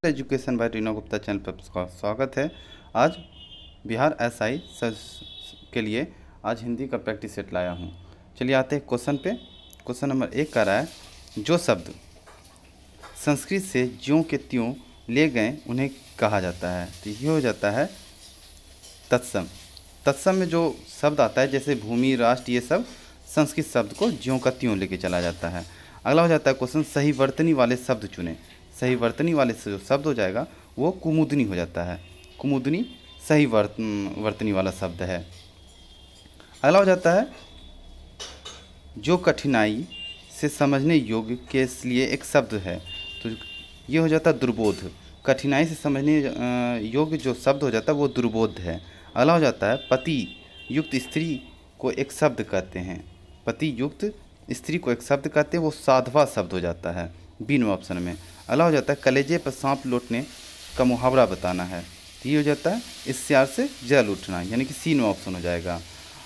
Education by Reena Gupta channel पर आपका स्वागत है। आज बिहार एसआई के लिए आज हिंदी का प्रैक्टिस सेट लाया हूँ। चलिए आते हैं क्वेश्चन पे। क्वेश्चन नंबर 1 का रहा है, जो शब्द संस्कृत से ज्यों के त्यों ले गए उन्हें कहा जाता है। तो ये हो जाता है तत्सम। तत्सम में जो शब्द आता है जैसे भूमि, राष्ट्र, ये सब संस्कृत शब्द को ज्यों का त्यों लेके चला जाता है। अगला हो जाता है क्वेश्चन, सही वर्तनी वाले शब्द चुनें। सही वर्तनी वाले जो शब्द हो जाएगा वो कुमुदनी हो जाता है। कुमुदनी सही वर्तनी वाला शब्द है। अगला हो जाता है, जो कठिनाई से समझने योग्य के लिए एक शब्द है। तो ये हो जाता है दुर्बोध। कठिनाई से समझने योग्य जो शब्द हो जाता है वो दुर्बोध है। अगला हो जाता है, पति युक्त स्त्री को एक शब्द कहते हैं। पति युक्त स्त्री को एक शब्द कहते हैं, वो साधवा शब्द हो जाता है बी नंबर ऑप्शन में। अगला हो जाता है, कलेजे पर सांप लौटने का मुहावरा बताना है। तो ये हो जाता है, इस सियार से जल उठना, यानी कि सी नंबर ऑप्शन हो जाएगा।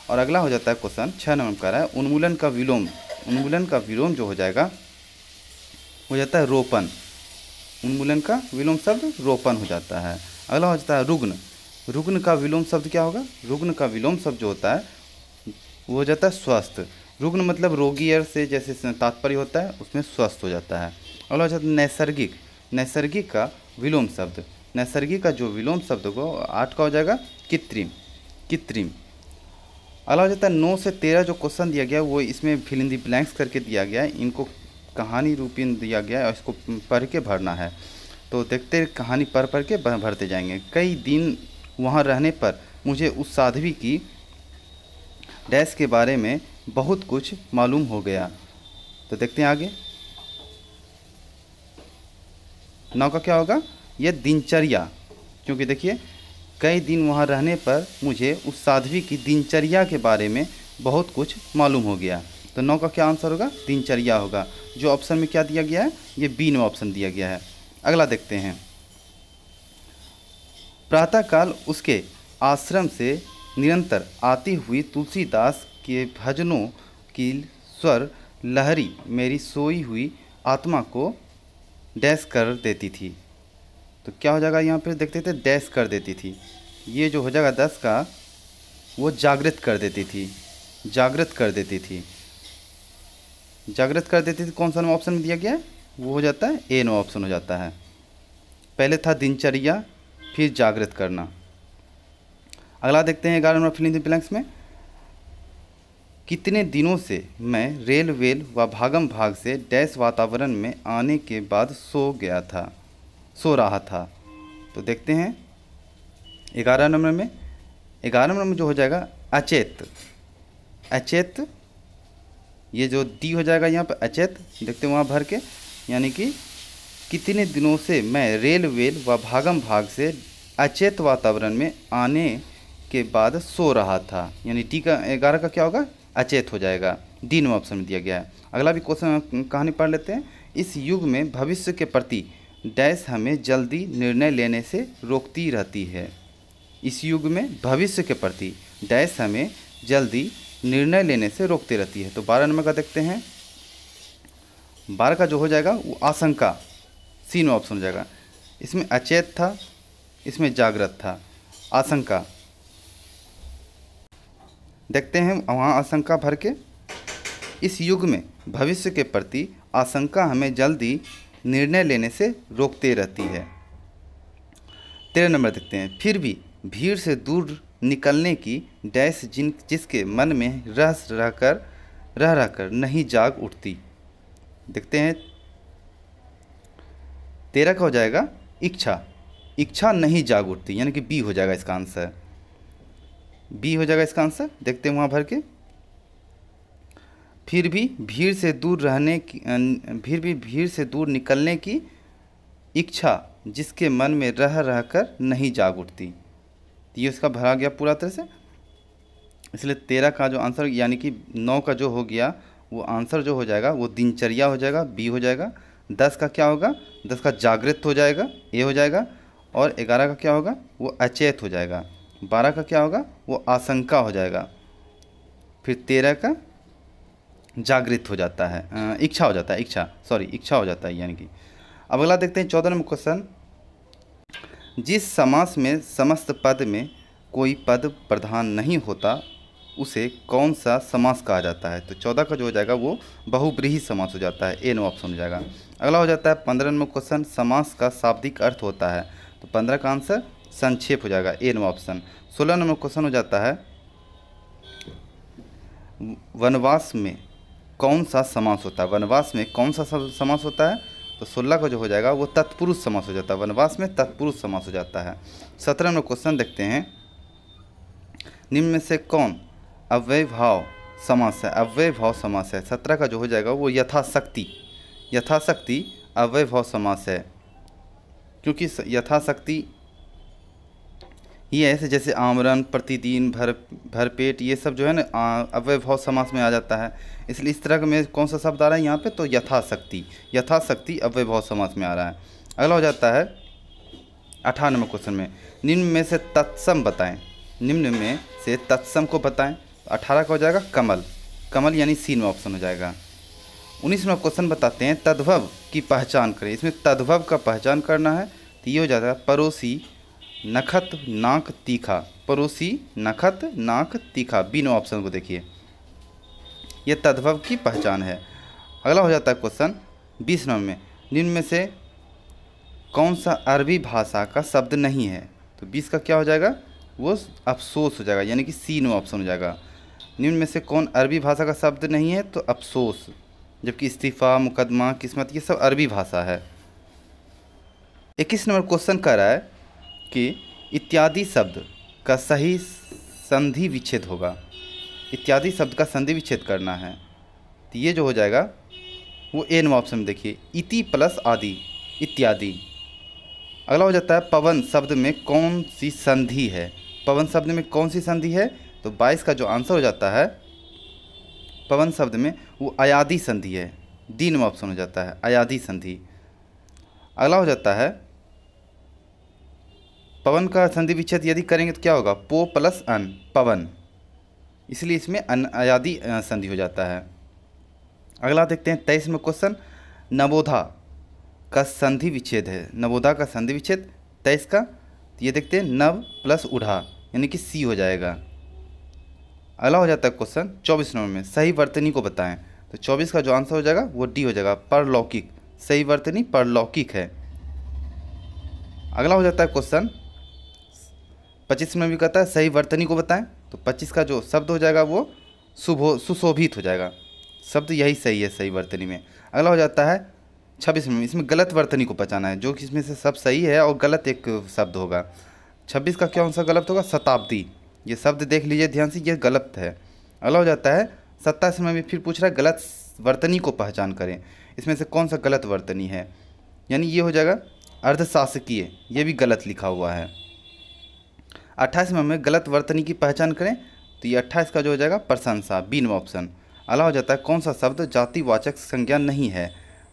और अगला हो जाता है क्वेश्चन 6 नंबर का रहा है, उन्मूलन का विलोम। उन्मूलन का विलोम जो हो जाएगा हो जाता है रोपण। उन्मूलन का विलोम शब्द रोपण हो जाता है। अगला हो जाता है रुग्ण। रुग्ण का विलोम शब्द क्या होगा? रुग्ण का विलोम शब्द जो होता है वो हो जाता है स्वस्थ। रुग्ण मतलब रोगी से जैसे तात्पर्य होता है, उसमें स्वस्थ हो जाता है। अगला हो जाता है नैसर्गिक। नैसर्गिक का विलोम शब्द, नैसर्गिक का जो विलोम शब्द को 8 का हो जाएगा कृत्रिम। कृत्रिम। अगला हो जाता है 9 से 13 जो क्वेश्चन दिया गया वो इसमें फिल इन दी ब्लैंक्स करके दिया गया है। इनको कहानी रूपी दिया गया है और इसको पढ़ के भरना है। तो देखते कहानी पढ़ के भरते जाएंगे। कई दिन वहाँ रहने पर मुझे उस साध्वी की डैश के बारे में बहुत कुछ मालूम हो गया। तो देखते हैं आगे। 9 का क्या होगा? यह दिनचर्या, क्योंकि देखिए कई दिन वहाँ रहने पर मुझे उस साध्वी की दिनचर्या के बारे में बहुत कुछ मालूम हो गया। तो 9 का क्या आंसर होगा? दिनचर्या होगा। जो ऑप्शन में क्या दिया गया है? ये बी नंबर ऑप्शन दिया गया है। अगला देखते हैं, प्रातःकाल उसके आश्रम से निरंतर आती हुई तुलसीदास के भजनों की स्वर लहरी मेरी सोई हुई आत्मा को डैश कर देती थी। तो क्या हो जाएगा यहाँ पे? देखते थे डैश कर देती थी। ये जो हो जाएगा 10 का, वो जागृत कर देती थी। जागृत कर देती थी। जागृत कर देती थी कौन सा नंबर ऑप्शन में दिया गया है? वो हो जाता है ए नंबर ऑप्शन हो जाता है। पहले था दिनचर्या, फिर जागृत करना। अगला देखते हैं 11 number fill in the blanks में, कितने दिनों से मैं रेल वेल व भागम भाग से डैश वातावरण में आने के बाद सो रहा था। तो देखते हैं 11 नंबर में। 11 नंबर में जो हो जाएगा अचेत। अचेत, ये जो डी हो जाएगा यहाँ पर अचेत। देखते हैं वहाँ भर के, यानी कि कितने दिनों से मैं रेल वेल व भागम भाग से अचेत वातावरण में आने के बाद सो रहा था, यानी डी का 11 का क्या होगा? अचेत हो जाएगा। डी नंबर ऑप्शन में दिया गया है। अगला भी क्वेश्चन कहानी पढ़ लेते हैं। इस युग में भविष्य के प्रति डैश हमें जल्दी निर्णय लेने से रोकती रहती है। इस युग में भविष्य के प्रति डैश हमें जल्दी निर्णय लेने से रोकती रहती है। तो 12 नंबर का देखते हैं। 12 का जो हो जाएगा वो आशंका, सी नंबर ऑप्शन हो जाएगा। इसमें अचेत था, इसमें जागृत था। आशंका देखते हैं वहाँ आशंका भर के, इस युग में भविष्य के प्रति आशंका हमें जल्दी निर्णय लेने से रोकते रहती है। 13 नंबर देखते हैं, फिर भी भीड़ से दूर निकलने की डैश जिसके मन में रह कर नहीं जाग उठती। देखते हैं 13 का हो जाएगा इच्छा। इच्छा नहीं जाग उठती, यानी कि बी हो जाएगा इसका आंसर। बी हो जाएगा इसका आंसर। देखते हैं वहाँ भर के, फिर भी भीड़ से दूर निकलने की इच्छा जिसके मन में रह कर नहीं जाग उठती। तो ये उसका भरा गया पूरा तरह से। इसलिए 13 का जो आंसर, यानी कि 9 का जो हो गया वो आंसर जो हो जाएगा वो दिनचर्या हो जाएगा, बी हो जाएगा। 10 का क्या होगा? 10 का जागृत हो जाएगा, ए हो जाएगा। और 11 का क्या होगा? वो अचेत हो जाएगा। 12 का क्या होगा? वो आशंका हो जाएगा। फिर 13 का जागृत हो जाता है, इच्छा हो जाता है, इच्छा हो जाता है, यानी कि। अब अगला देखते हैं 14 नंबर क्वेश्चन, जिस समास में समस्त पद में कोई पद प्रधान नहीं होता उसे कौन सा समास कहा जाता है? तो 14 का जो हो जाएगा वो बहुब्रीहि समास हो जाता है, ए नो ऑप्शन हो जाएगा। अगला हो जाता है 15 नंबर क्वेश्चन, समास का शाब्दिक अर्थ होता है। तो 15 का आंसर संक्षेप हो जाएगा, ए नो ऑप्शन। 16 नंबर क्वेश्चन हो जाता है वनवास में कौन सा समास होता है? वनवास में कौन सा समास होता है? तो 16 का जो हो जाएगा वो तत्पुरुष समास हो जाता है, वनवास में तत्पुरुष समास हो जाता है। 17 नंबर क्वेश्चन देखते हैं, निम्न में से कौन अव्ययभाव समास है? अव्ययभाव समास है। 17 का जो हो जाएगा वो यथाशक्ति, यथाशक्ति अव्ययभाव समास है, क्योंकि यथाशक्ति ये ऐसे जैसे आमरण, प्रतिदिन, भरपेट, ये सब जो है ना अव्ययभाव समास में आ जाता है, इसलिए इस तरह में कौन सा शब्द आ रहा है यहाँ पे? तो यथाशक्ति, यथाशक्ति अव्ययभाव समास में आ रहा है। अगला हो जाता है 18 नंबर क्वेश्चन में, निम्न में से तत्सम बताएं, निम्न में से तत्सम को बताएं। 18 का हो जाएगा कमल, कमल यानी सी में ऑप्शन हो जाएगा। 19 नंबर क्वेश्चन बताते हैं तद्भव की पहचान करें। इसमें तद्भव का पहचान करना है, तो ये हो जाता है पड़ोसी नखत नाक तीखा, पड़ोसी नखत नाक तीखा, बी नो ऑप्शन को देखिए, ये तद्भव की पहचान है। अगला हो जाता है क्वेश्चन 20 नंबर में, निम्न में से कौन सा अरबी भाषा का शब्द नहीं है? तो 20 का क्या हो जाएगा? वो अफसोस हो जाएगा, यानी कि सी नो ऑप्शन हो जाएगा। निम्न में से कौन अरबी भाषा का शब्द नहीं है? तो अफसोस, जबकि इस्तीफ़ा, मुकदमा, किस्मत, ये सब अरबी भाषा है। 21 नंबर क्वेश्चन कह रहा है कि इत्यादि शब्द का सही संधि विच्छेद होगा। इत्यादि शब्द का संधि विच्छेद करना है, तो ये जो हो जाएगा वो ए नंबर ऑप्शन में देखिए, इति प्लस आदि, इत्यादि। अगला हो जाता है पवन शब्द में कौन सी संधि है? पवन शब्द में कौन सी संधि है? तो 22 का जो आंसर हो जाता है पवन शब्द में वो अयादि संधि है, डी नंबर ऑप्शन हो जाता है, अयादि संधि। अगला हो जाता है पवन का संधि विच्छेद यदि करेंगे तो क्या होगा? पो प्लस अन, पवन, इसलिए इसमें अयादि संधि हो जाता है। अगला देखते हैं 23 में क्वेश्चन, नवोधा का संधि विच्छेद है। नवोधा का संधि विच्छेद 23 का, तो ये देखते हैं नव प्लस उढ़ा, यानी कि सी हो जाएगा। अगला हो जाता है क्वेश्चन 24 नंबर में, सही वर्तनी को बताएं। तो 24 का जो आंसर हो जाएगा वो डी हो जाएगा, परलौकिक, सही वर्तनी परलौकिक है। अगला हो जाता है क्वेश्चन 25 में भी कहता है सही वर्तनी को बताएं। तो 25 का जो शब्द हो जाएगा वो सुशोभित हो जाएगा, शब्द यही सही है सही वर्तनी में। अगला हो जाता है 26 में, इसमें गलत वर्तनी को पहचाना है, जो कि इसमें से सब सही है और गलत एक शब्द होगा। 26 का क्या आंसर गलत होगा? शताब्दी, ये शब्द देख लीजिए ध्यान से, ये गलत है। अगला हो जाता है 27 में भी फिर पूछ रहा है गलत वर्तनी को पहचान करें, इसमें से कौन सा गलत वर्तनी है? यानी ये हो जाएगा अर्धशासकीय, ये भी गलत लिखा हुआ है। 28 में गलत वर्तनी की पहचान करें, तो ये 28 का जो हो जाएगा प्रशंसा, बी नंबर ऑप्शन। अगला हो जाता है कौन सा शब्द जातिवाचक संज्ञा नहीं है?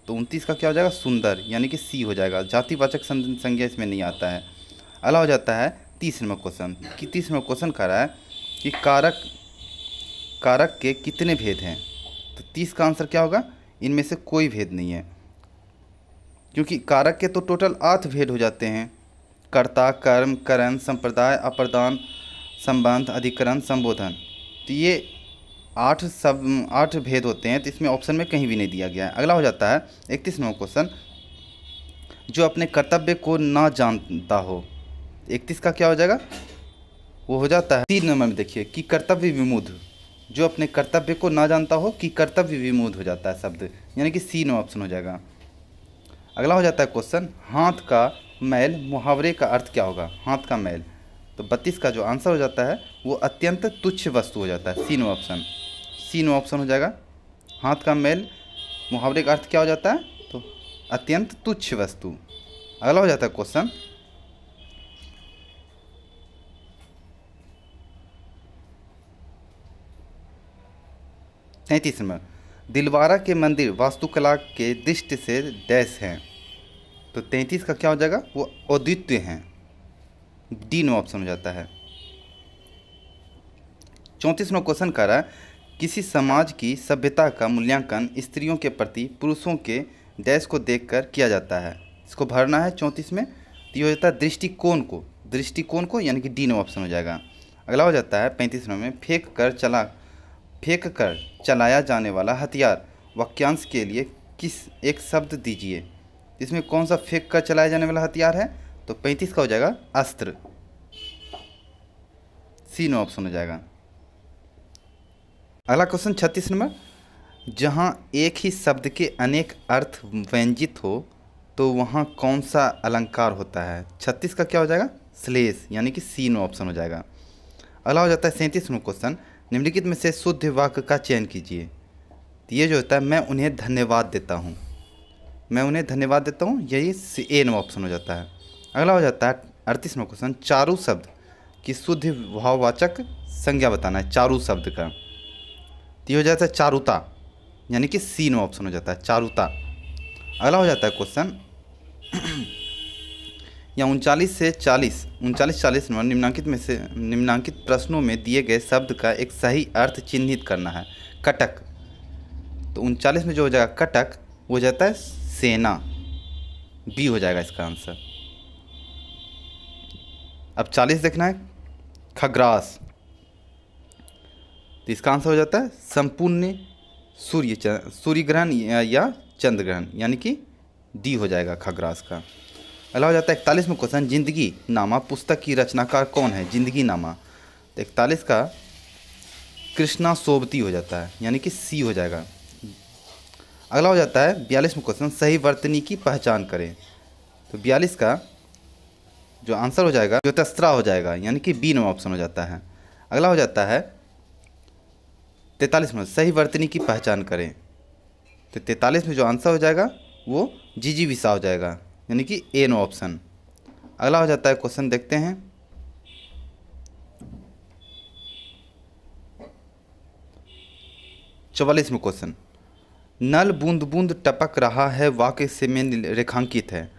तो 29 का क्या हो जाएगा? सुंदर, यानी कि सी हो जाएगा, जातिवाचक संज्ञा इसमें नहीं आता है। अगला हो जाता है 30 नंबर क्वेश्चन, कि 30 नंबर क्वेश्चन कह रहा है कि कारक के कितने भेद हैं? तो 30 का आंसर क्या होगा? इनमें से कोई भेद नहीं है, क्योंकि कारक के तो टोटल 8 भेद हो जाते हैं, कर्ता, कर्म, करण, संप्रदाय, अप्रदान, संबंध, अधिकरण, संबोधन। तो ये 8 भेद होते हैं, तो इसमें ऑप्शन में कहीं भी नहीं दिया गया है। अगला हो जाता है 31 नंबर क्वेश्चन, जो अपने कर्तव्य को ना जानता हो। 31 का क्या हो जाएगा? वो हो जाता है 3 नंबर में देखिए, कि कर्तव्य विमूढ़, जो अपने कर्तव्य को ना जानता हो कि कर्तव्य विमूढ़ हो जाता है शब्द, यानी कि सी नंबर ऑप्शन हो जाएगा। अगला हो जाता है क्वेश्चन, हाथ का मैल मुहावरे का अर्थ क्या होगा? हाथ का मैल, तो 32 का जो आंसर हो जाता है वो अत्यंत तुच्छ वस्तु हो जाता है, सी नो ऑप्शन, सी नो ऑप्शन हो जाएगा। हाथ का मैल मुहावरे का अर्थ क्या हो जाता है? तो अत्यंत तुच्छ वस्तु। अगला हो जाता है क्वेश्चन 33 में, दिलवारा के मंदिर वास्तुकला के दृष्टि से डैश हैं। तो 33 का क्या हो जाएगा? वो अद्वितीय हैं, डी नो ऑप्शन हो जाता है। 34 में क्वेश्चन कर रहा है, किसी समाज की सभ्यता का मूल्यांकन स्त्रियों के प्रति पुरुषों के डैश को देखकर किया जाता है। इसको भरना है 34 में, तो ये हो जाता है दृष्टिकोण को, दृष्टिकोण को, यानी कि डी नंबर ऑप्शन हो जाएगा। अगला हो जाता है 35 नंबर में, फेंक कर चलाया जाने वाला हथियार वाक्यांश के लिए किस एक शब्द दीजिए। इसमें कौन सा फेंक कर चलाया जाने वाला हथियार है? तो 35 का हो जाएगा अस्त्र, सी नंबर ऑप्शन हो जाएगा। अगला क्वेश्चन 36 नंबर, जहाँ एक ही शब्द के अनेक अर्थ व्यंजित हो तो वहाँ कौन सा अलंकार होता है? 36 का क्या हो जाएगा? श्लेष, यानी कि सी नंबर ऑप्शन हो जाएगा। अगला हो जाता है 37 नंबर क्वेश्चन, निम्नलिखित में से शुद्ध वाक्य का चयन कीजिए। तो ये जो होता है, मैं उन्हें धन्यवाद देता हूँ, मैं उन्हें धन्यवाद देता हूँ, यही ए नंबर ऑप्शन हो जाता है। अगला हो जाता है 38 नंबर क्वेश्चन, चारु शब्द की शुद्ध भाववाचक संज्ञा बताना है चारु शब्द का। तो ये हो जाता है चारुता, यानी कि सी नंबर ऑप्शन हो जाता है, चारुता। अगला हो जाता है क्वेश्चन या 39 नंबर, निम्नांकित प्रश्नों में दिए गए शब्द का एक सही अर्थ चिन्हित करना है। कटक, तो 39 में जो हो जाएगा कटक वो हो जाता है सेना, बी हो जाएगा इसका आंसर। अब 40 देखना है, खग्रास, तो इसका आंसर हो जाता है संपूर्ण सूर्य ग्रहण या चंद्र ग्रहण, यानी कि डी हो जाएगा खग्रास का। अगला हो जाता है 41 में क्वेश्चन, जिंदगी नामा पुस्तक की रचनाकार कौन है? जिंदगी नामा, तो 41 का कृष्णा सोबती हो जाता है, यानी कि सी हो जाएगा। अगला हो जाता है 42 में क्वेश्चन, सही वर्तनी की पहचान करें। तो 42 का जो आंसर हो जाएगा ज्योतिस्त्रा हो जाएगा, यानी कि बी नंबर ऑप्शन हो जाता है। अगला हो जाता है 43 में, सही वर्तनी की पहचान करें। तो 43 में जो आंसर हो जाएगा वो जिजीविषा हो जाएगा, यानी कि ए नंबर ऑप्शन। अगला हो जाता है क्वेश्चन, देखते हैं 44 में क्वेश्चन, नल बूंद बूंद टपक रहा है वाक्य से में रेखांकित है।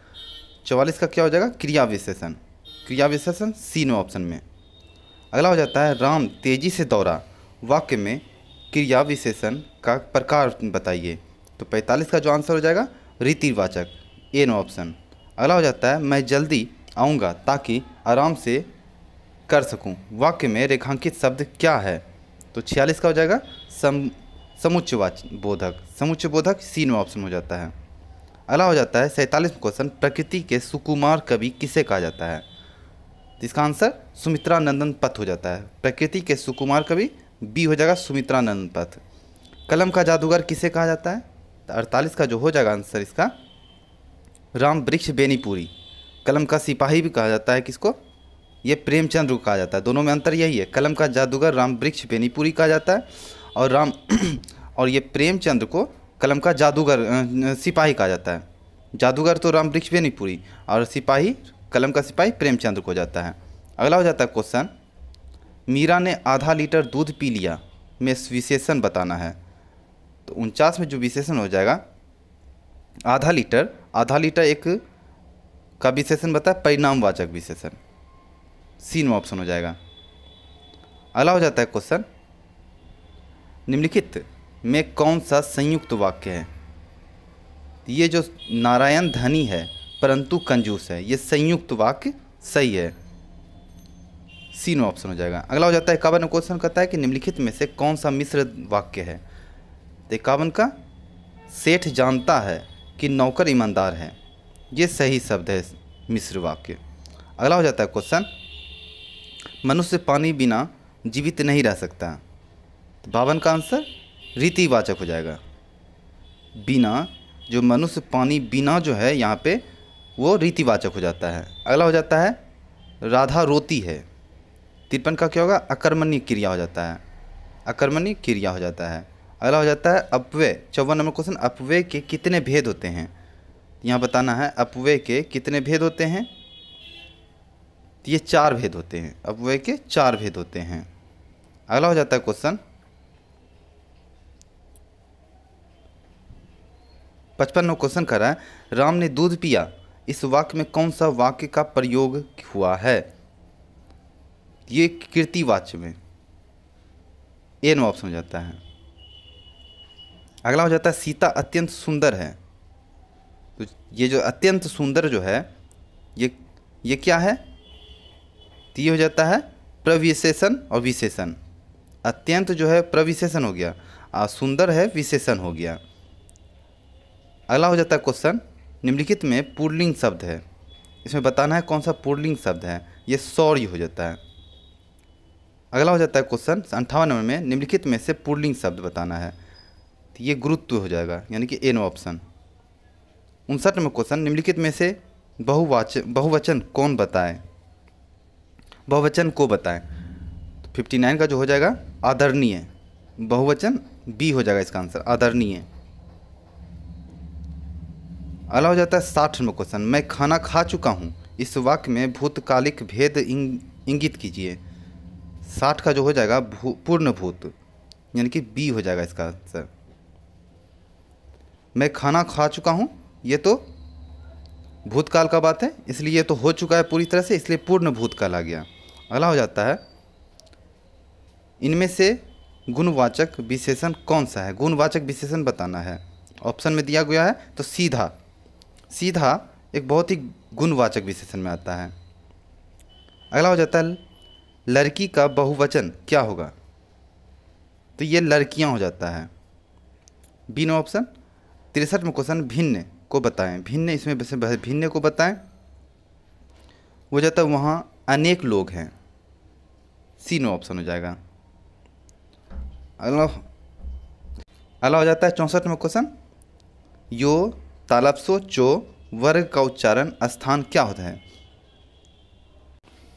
44 का क्या हो जाएगा? क्रिया विशेषण, क्रिया विशेषण सी नंबर ऑप्शन में। अगला हो जाता है राम तेजी से दौड़ा, वाक्य में क्रिया विशेषण का प्रकार बताइए। तो 45 का जो आंसर हो जाएगा रीतिवाचक, ए नंबर ऑप्शन। अगला हो जाता है मैं जल्दी आऊँगा ताकि आराम से कर सकूँ, वाक्य में रेखांकित शब्द क्या है? तो 46 का हो जाएगा समुच्चयवाचक बोधक, समुच्चय बोधक सी नंबर ऑप्शन हो जाता है। अगला हो जाता है 47 क्वेश्चन, प्रकृति के सुकुमार कवि किसे कहा जाता है? तो इसका आंसर सुमित्रानंदन पथ हो जाता है, प्रकृति के सुकुमार कवि बी हो जाएगा सुमित्रानंदन पथ। कलम का जादूगर किसे कहा जाता है? तो 48 का जो हो जाएगा आंसर इसका राम वृक्ष बेनीपुरी। कलम का सिपाही भी कहा जाता है किसको? ये प्रेमचंद को कहा जाता है, दोनों में अंतर यही है, कलम का जादूगर राम वृक्ष बेनीपुरी कहा जाता है और और ये प्रेमचंद को कलम का जादूगर सिपाही कहा जाता है। जादूगर तो राम वृक्ष बेनीपुरी और सिपाही, कलम का सिपाही प्रेमचंद को जाता है। अगला हो जाता है क्वेश्चन, मीरा ने आधा लीटर दूध पी लिया में विशेषण बताना है। तो 49 में जो विशेषण हो जाएगा आधा लीटर एक का विशेषण बता, परिणामवाचक विशेषण, सी नंबर ऑप्शन हो जाएगा। अगला हो जाता है क्वेश्चन, निम्नलिखित में कौन सा संयुक्त वाक्य है? ये जो नारायण धनी है परंतु कंजूस है, ये संयुक्त वाक्य सही है, सी नंबर ऑप्शन हो जाएगा। अगला हो जाता है 51 क्वेश्चन, कहता है कि निम्नलिखित में से कौन सा मिश्र वाक्य है? तो 51 का सेठ जानता है कि नौकर ईमानदार है, ये सही शब्द है मिश्र वाक्य। अगला हो जाता है क्वेश्चन, मनुष्य पानी बिना जीवित नहीं रह सकता। तो 52 का आंसर रीतिवाचक हो जाएगा, बिना, जो मनुष्य पानी बिना जो है यहाँ पे वो रीतिवाचक हो जाता है। अगला हो जाता है राधा रोती है, 53 का क्या होगा? अकर्मण्य क्रिया हो जाता है, अकर्मण्य क्रिया हो जाता है। अगला हो जाता है अपव्यय, 54 नंबर क्वेश्चन, अपव्यय के कितने भेद होते हैं? यहाँ बताना है अपव्यय के कितने भेद होते हैं। तो ये 4 भेद होते हैं, अपव्यय के 4 भेद होते हैं। अगला हो जाता है क्वेश्चन 55 नंबर क्वेश्चन कर रहा है, राम ने दूध पिया, इस वाक्य में कौन सा वाक्य का प्रयोग हुआ है? ये कीर्तिवाच्य में, ए नंबर ऑप्शन हो जाता है। अगला हो जाता है सीता अत्यंत सुंदर है, तो ये जो अत्यंत सुंदर जो है ये ये क्या है? तो ये हो जाता है प्रविशेषण और विशेषण। अत्यंत जो है प्रविशेषण हो गया और सुंदर है विशेषण हो गया। अगला हो जाता है क्वेश्चन, निम्नलिखित में पुल्लिंग शब्द है, इसमें बताना है कौन सा पुल्लिंग शब्द है। ये शौर्य हो जाता है। अगला हो जाता है क्वेश्चन 58 नंबर में, निम्नलिखित में से पुल्लिंग शब्द बताना है। तो ये गुरुत्व हो जाएगा, यानी कि एन ऑप्शन। 59 नंबर क्वेश्चन, निम्नलिखित में से बहुवचन कौन बताए, बहुवचन को बताएं। तो 59 का जो हो जाएगा आदरणीय, बहुवचन बी हो जाएगा इसका आंसर, आदरणीय। अगला हो जाता है 60 नंबर क्वेश्चन, मैं खाना खा चुका हूँ, इस वाक्य में भूतकालिक भेद इंगित कीजिए। 60 का जो हो जाएगा पूर्ण भूत, यानी कि बी हो जाएगा इसका आंसर। मैं खाना खा चुका हूँ, ये तो भूतकाल का बात है, इसलिए ये तो हो चुका है पूरी तरह से, इसलिए पूर्ण भूतकाल आ गया। अगला हो जाता है, इनमें से गुणवाचक विशेषण कौन सा है, गुणवाचक विशेषण बताना है। ऑप्शन में दिया गया है तो सीधा, सीधा एक बहुत ही गुणवाचक विशेषण में आता है। अगला हो जाता है, लड़की का बहुवचन क्या होगा, तो ये लड़कियां हो जाता है, बी नो ऑप्शन। 63 में क्वेश्चन, भिन्न को बताएं, भिन्न इसमें भिन्न को बताएं, वो जाता है वहाँ अनेक लोग हैं, सी नो ऑप्शन हो जाएगा। अगला हो जाता है 64 में क्वेश्चन, यो तालब्सो चो वर्ग का उच्चारण स्थान क्या होता है।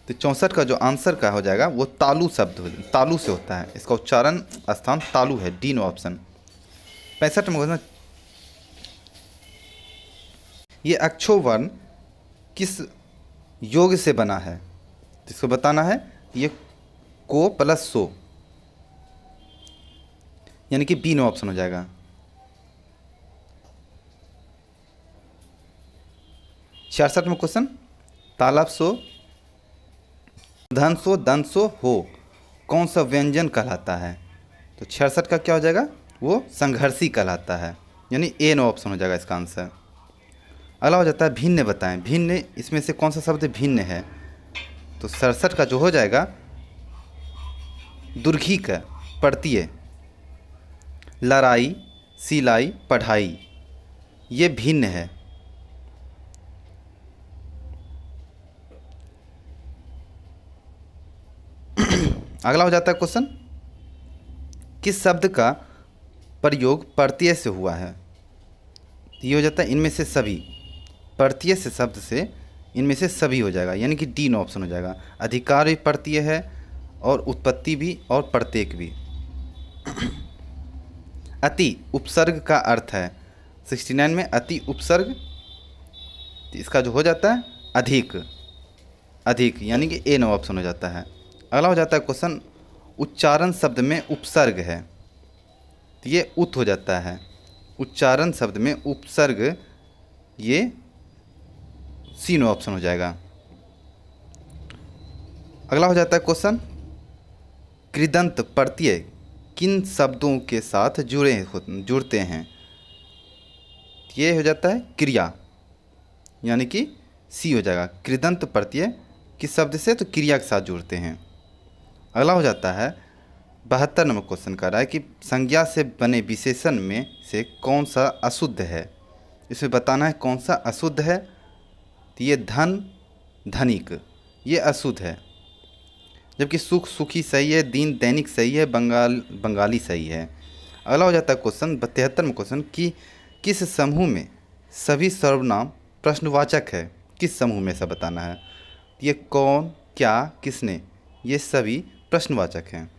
तो 64 का जो आंसर का हो जाएगा वो तालु शब्द, तालु से होता है, इसका उच्चारण स्थान तालु है, डी नो ऑप्शन। 65 में क्वेश्चन, ये अक्षोवर्ण किस योग से बना है, जिसको बताना है। ये को प्लस सो, यानी कि बी नो ऑप्शन हो जाएगा। 66 में क्वेश्चन, तालाब सो धनसो दंसो हो कौन सा व्यंजन कहलाता है। तो 66 का क्या हो जाएगा, वो संघर्षी कहलाता है, यानी ए नो ऑप्शन हो जाएगा इसका आंसर। अगला हो जाता है, भिन्न बताएं, भिन्न इसमें से कौन सा शब्द भिन्न है। तो 67 का जो हो जाएगा दुर्घी का पढ़तीय, लड़ाई सिलाई पढ़ाई, ये भिन्न है। अगला हो जाता है क्वेश्चन, किस शब्द का प्रयोग प्रत्यय से हुआ है। ये हो जाता है इनमें से सभी, प्रत्यय से शब्द से इनमें से सभी हो जाएगा, यानी कि डी नो ऑप्शन हो जाएगा। अधिकार भी प्रत्यय है और उत्पत्ति भी और प्रत्येक भी। अति उपसर्ग का अर्थ है, 69 में अति उपसर्ग, इसका जो हो जाता है अधिक, अधिक यानी कि ए नो ऑप्शन हो जाता है। अगला हो जाता है क्वेश्चन, उच्चारण शब्द में उपसर्ग है, तो ये उत हो जाता है, उच्चारण शब्द में उपसर्ग, ये सी नो ऑप्शन हो जाएगा। अगला हो जाता है क्वेश्चन, कृदंत प्रत्यय किन शब्दों के साथ जुड़ते हैं। ये हो जाता है क्रिया, यानी कि सी हो जाएगा, कृदंत प्रत्यय किस शब्द से, तो क्रिया के साथ जुड़ते हैं। अगला हो जाता है 72 नंबर क्वेश्चन कर रहा है कि संज्ञा से बने विशेषण में से कौन सा अशुद्ध है, इसमें बताना है कौन सा अशुद्ध है। तो ये धन धनिक, ये अशुद्ध है, जबकि सुख सुखी सही है, दीन दैनिक सही है, बंगाली सही है। अगला हो जाता है क्वेश्चन 72 में क्वेश्चन कि किस समूह में सभी सर्वनाम प्रश्नवाचक है, किस समूह में ऐसा बताना है। ये कौन, क्या, किसने, ये सभी प्रश्नवाचक हैं।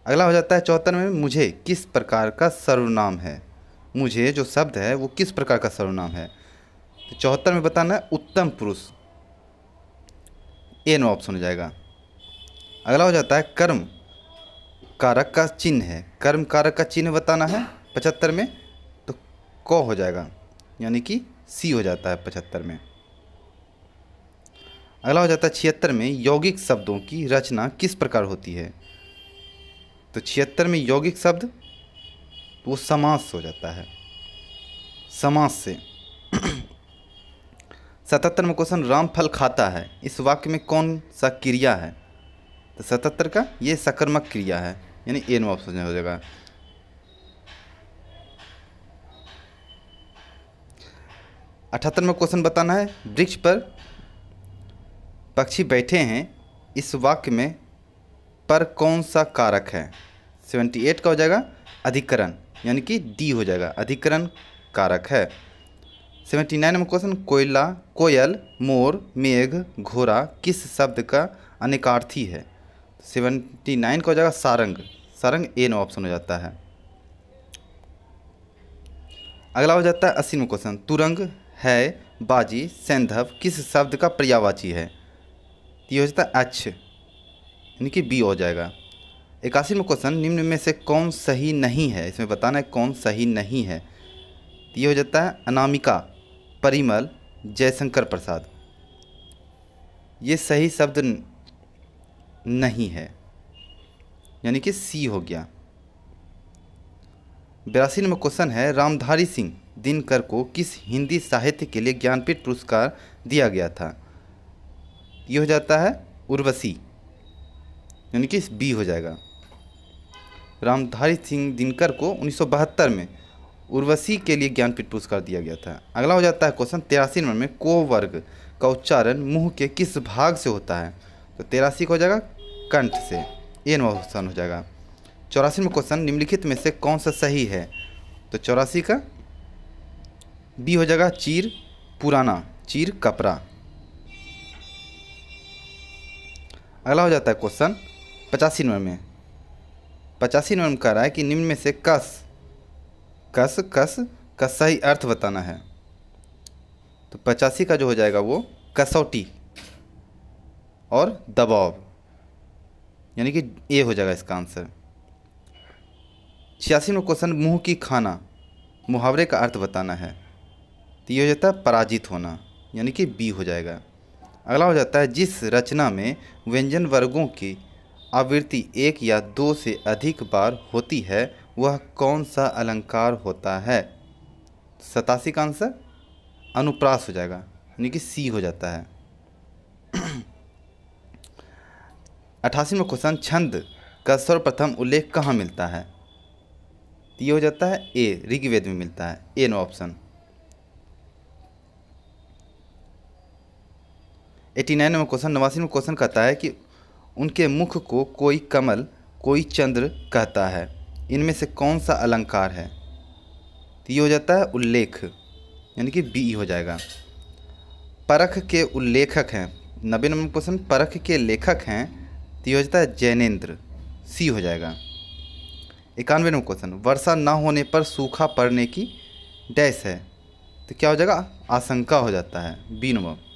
अगला हो जाता है 74 में, मुझे किस प्रकार का सर्वनाम है, मुझे जो शब्द है वो किस प्रकार का सर्वनाम है। तो 74 में बताना है उत्तम पुरुष, ए नो ऑप्शन हो जाएगा। अगला हो जाता है कर्म कारक का चिन्ह है, कर्म कारक का चिन्ह बताना है 75 में, तो क हो जाएगा, यानी कि सी हो जाता है 75 में। अगला हो जाता है 76 में, यौगिक शब्दों की रचना किस प्रकार होती है। तो 76 में यौगिक शब्द वो समास हो जाता है, समास से। 77वां क्वेश्चन, राम फल खाता है, इस वाक्य में कौन सा क्रिया है? तो 77 का ये सकर्मक क्रिया है, यानी ए नो ऑप्शन हो जाएगा। 78वां क्वेश्चन बताना है, वृक्ष पर पक्षी बैठे हैं, इस वाक्य में पर कौन सा कारक है? 78 का हो जाएगा अधिकरण, यानी कि डी हो जाएगा, अधिकरण कारक है। 79वां क्वेश्चन, कोयला, कोयल, मोर, मेघ, घोड़ा किस शब्द का अनेकार्थी है? 79 का हो जाएगा सारंग, सारंग ए नो ऑप्शन हो जाता है। अगला हो जाता है 80वां क्वेश्चन, तुरंग, है, बाजी, सैंधव किस शब्द का पर्यायवाची है? ये हो जाता है एच, यानी कि बी हो जाएगा। 81वां क्वेश्चन, निम्न में से कौन सही नहीं है? इसमें बताना है कौन सही नहीं है। ये हो जाता है अनामिका, परिमल, जयशंकर प्रसाद, ये सही शब्द नहीं है, यानी कि सी हो गया। 82वां क्वेश्चन है, रामधारी सिंह दिनकर को किस हिंदी साहित्य के लिए ज्ञानपीठ पुरस्कार दिया गया था? ये हो जाता है उर्वशी, यानी कि बी हो जाएगा। रामधारी सिंह दिनकर को 1972 में उर्वशी के लिए ज्ञानपीठ पुरस्कार दिया गया था। अगला हो जाता है क्वेश्चन 83 में, को वर्ग का उच्चारण मुंह के किस भाग से होता है? तो 83 का हो जाएगा कंठ से, ए नो ऑप्शन हो जाएगा। 84वां क्वेश्चन, निम्नलिखित में से कौन सा सही है? तो 84 का बी हो जाएगा, चीर पुराना, चीर कपड़ा। अगला हो जाता है क्वेश्चन 85 में, 85 में कह रहा है कि निम्न में से कस का सही अर्थ बताना है। तो 85 का जो हो जाएगा वो कसौटी और दबाव, यानी कि ए हो जाएगा इसका आंसर। 86वां क्वेश्चन, मुंह की खाना मुहावरे का अर्थ बताना है। तो ये हो जाता है पराजित होना, यानी कि बी हो जाएगा। अगला हो जाता है, जिस रचना में व्यंजन वर्गों की आवृत्ति एक या दो से अधिक बार होती है वह कौन सा अलंकार होता है? 87 का आंसर अनुप्रास हो जाएगा, यानी कि सी हो जाता है। 88वां क्वेश्चन, छंद का सर्वप्रथम उल्लेख कहाँ मिलता है? ये हो जाता है ए, ऋग्वेद में मिलता है, ए नो ऑप्शन। 89वां क्वेश्चन, 89वां क्वेश्चन कहता है कि उनके मुख को कोई कमल कोई चंद्र कहता है, इनमें से कौन सा अलंकार है? तो ये हो जाता है उल्लेख, यानी कि बी हो जाएगा। परख के उल्लेखक हैं, 90वां क्वेश्चन, परख के लेखक हैं, तो ये हो जाता है जैनेन्द्र, सी हो जाएगा। 91वां क्वेश्चन, वर्षा ना होने पर सूखा पड़ने की डैश है, तो क्या हो जाएगा? आशंका हो जाता है, बी नंबर।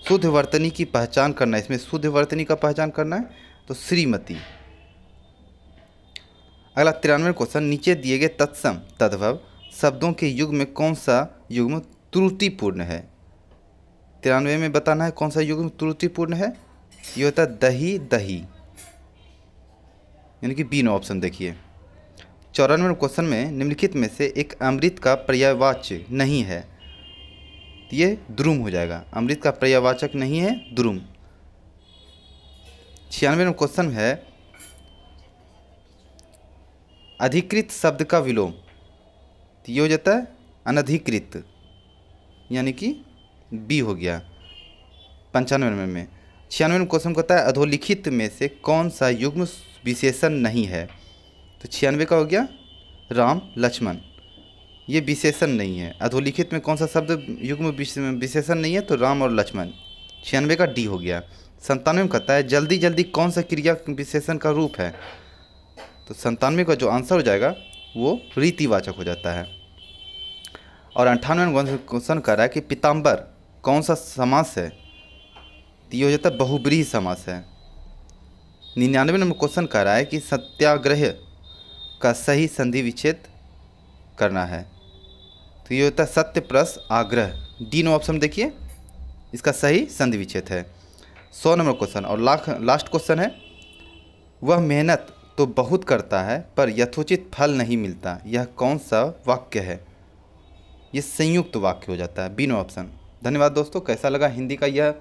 शुद्ध वर्तनी की पहचान करना है, इसमें शुद्ध वर्तनी का पहचान करना है, तो श्रीमती। अगला 93वां क्वेश्चन, नीचे दिए गए तत्सम तद्भव शब्दों के युग में कौन सा युग्म त्रुटिपूर्ण है? 93 में बताना है कौन सा युग्म त्रुटिपूर्ण है। ये होता है दही दही, यानी कि बी नो ऑप्शन देखिए। 94वें क्वेश्चन में निम्नलिखित में से एक अमृत का पर्यायवाच्य नहीं है, तो ये द्रुम हो जाएगा, अमृत का पर्यायवाचक नहीं है, द्रुम। 96वें क्वेश्चन है, अधिकृत शब्द का विलोम, तो ये हो जाता है अनधिकृत, यानी कि बी हो गया। 95वें में 96वें क्वेश्चन कहता है, अधोलिखित में से कौन सा युग्म विशेषण नहीं है? तो 96 का हो गया राम लक्ष्मण, ये विशेषण नहीं है। अधोलिखित में कौन सा शब्द युग्म विशेषण नहीं है? तो राम और लक्ष्मण, 96 का डी हो गया। 97 में कहता है, जल्दी जल्दी कौन सा क्रिया विशेषण का रूप है? तो 97 का जो आंसर हो जाएगा वो रीतिवाचक हो जाता है। और 98वें क्वेश्चन कर रहा है कि पीताम्बर कौन सा समास है? तो ये हो जाता है बहुब्रीहि समास है। 99वें नंबर क्वेश्चन कर रहा है कि सत्याग्रह का सही संधि विच्छेद करना है, तो ये होता है सत्य प्लस आग्रह, डी नो ऑप्शन देखिए, इसका सही संधि विच्छेद है। 100 नंबर क्वेश्चन और लास्ट क्वेश्चन है, वह मेहनत तो बहुत करता है पर यथोचित फल नहीं मिलता, यह कौन सा वाक्य है? ये संयुक्त वाक्य हो जाता है, बी नो ऑप्शन। धन्यवाद दोस्तों। कैसा लगा हिंदी का यह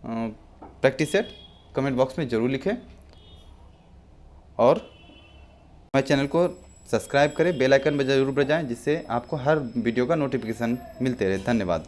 प्रैक्टिस सेट कमेंट बॉक्स में ज़रूर लिखें और हमारे चैनल को सब्सक्राइब करें, बेल आइकन पर जरूर बजाएं, जिससे आपको हर वीडियो का नोटिफिकेशन मिलते रहे। धन्यवाद।